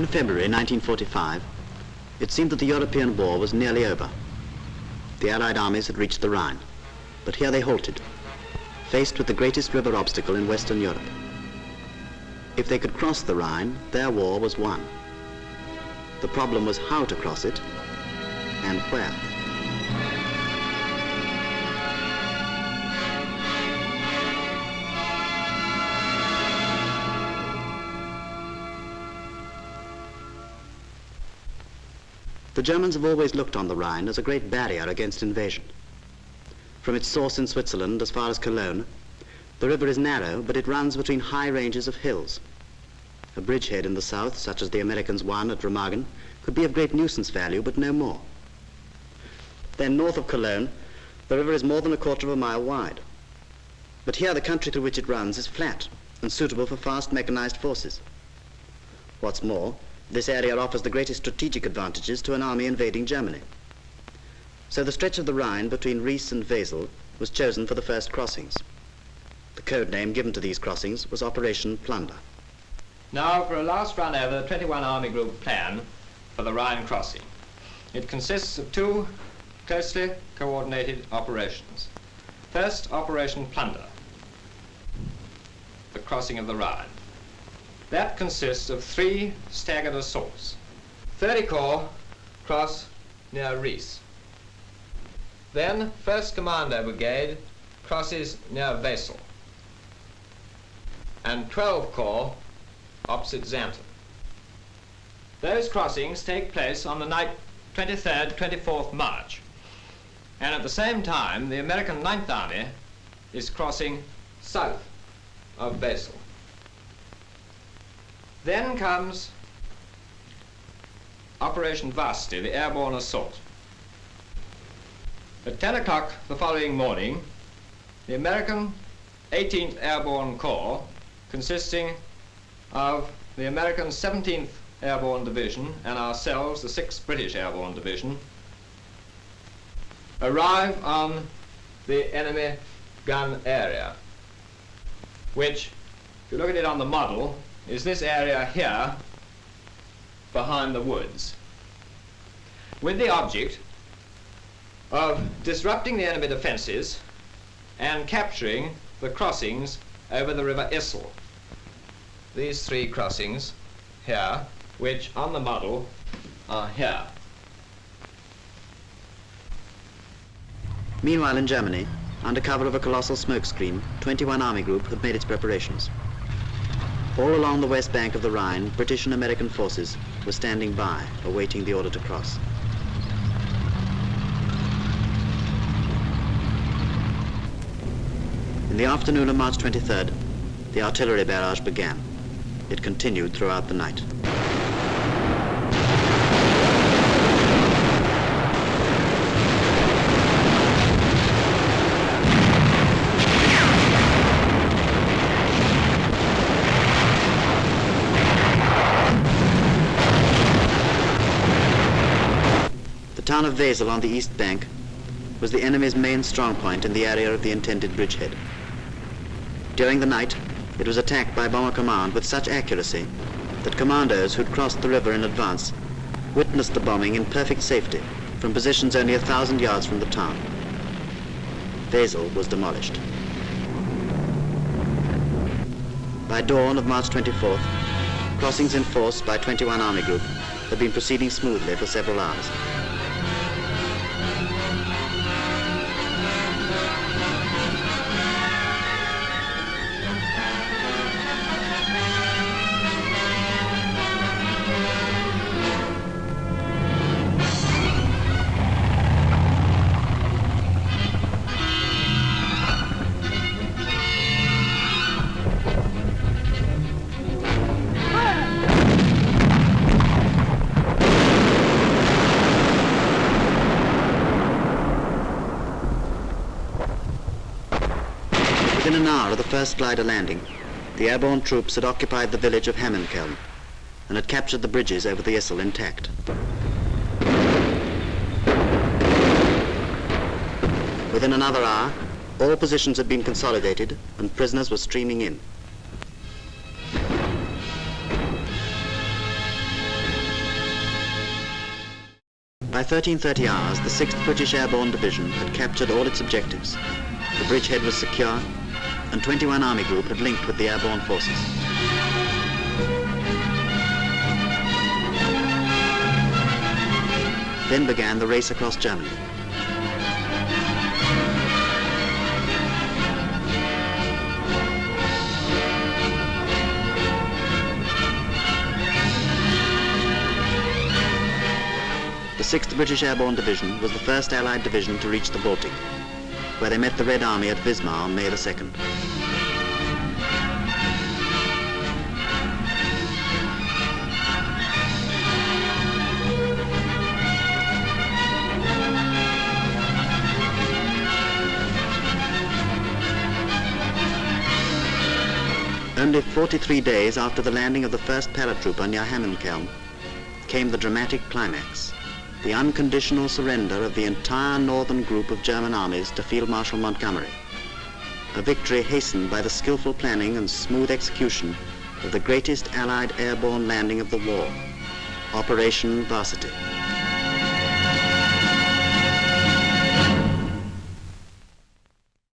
In February 1945, it seemed that the European war was nearly over. The Allied armies had reached the Rhine, but here they halted, faced with the greatest river obstacle in Western Europe. If they could cross the Rhine, their war was won. The problem was how to cross it and where. The Germans have always looked on the Rhine as a great barrier against invasion. From its source in Switzerland as far as Cologne, the river is narrow, but it runs between high ranges of hills. A bridgehead in the south, such as the Americans won at Remagen, could be of great nuisance value, but no more. Then north of Cologne, the river is more than a quarter of a mile wide. But here the country through which it runs is flat and suitable for fast mechanized forces. What's more, this area offers the greatest strategic advantages to an army invading Germany. So the stretch of the Rhine between Ries and Wesel was chosen for the first crossings. The code name given to these crossings was Operation Plunder. Now for a last run over the 21 Army Group plan for the Rhine crossing. It consists of two closely coordinated operations. First, Operation Plunder, the crossing of the Rhine. That consists of 3 staggered assaults. 30 Corps cross near Ries. Then 1st Commando Brigade crosses near Wesel. And 12 Corps opposite Xanten. Those crossings take place on the night 23rd, 24th March. And at the same time, the American 9th Army is crossing south of Wesel. Then comes Operation Varsity, the airborne assault. At 10 o'clock the following morning, the American 18th Airborne Corps, consisting of the American 17th Airborne Division and ourselves, the 6th British Airborne Division, arrive on the enemy gun area, which, if you look at it on the model, is this area here behind the woods, with the object of disrupting the enemy defenses and capturing the crossings over the River Issel. These 3 crossings here, which on the model are here. Meanwhile in Germany, under cover of a colossal smokescreen, 21 Army Group had made its preparations. All along the west bank of the Rhine, British and American forces were standing by, awaiting the order to cross. In the afternoon of March 23rd, the artillery barrage began. It continued throughout the night. The town of Wesel on the east bank was the enemy's main strong point in the area of the intended bridgehead. During the night, it was attacked by Bomber Command with such accuracy that commandos who'd crossed the river in advance witnessed the bombing in perfect safety from positions only 1,000 yards from the town. Wesel was demolished. By dawn of March 24th, crossings in force by 21 Army Group had been proceeding smoothly for several hours. Within an hour of the first glider landing, the airborne troops had occupied the village of Hammenkelm and had captured the bridges over the Issel intact. Within another hour, all positions had been consolidated and prisoners were streaming in. By 13:30 hours, the 6th British Airborne Division had captured all its objectives. The bridgehead was secure, and 21 Army Group had linked with the airborne forces. Then began the race across Germany. The 6th British Airborne Division was the first Allied division to reach the Baltic, where they met the Red Army at Wismar on May the 2nd. Only 43 days after the landing of the first paratrooper near Hammenkelm came the dramatic climax, the unconditional surrender of the entire northern group of German armies to Field Marshal Montgomery, a victory hastened by the skillful planning and smooth execution of the greatest Allied airborne landing of the war, Operation Varsity.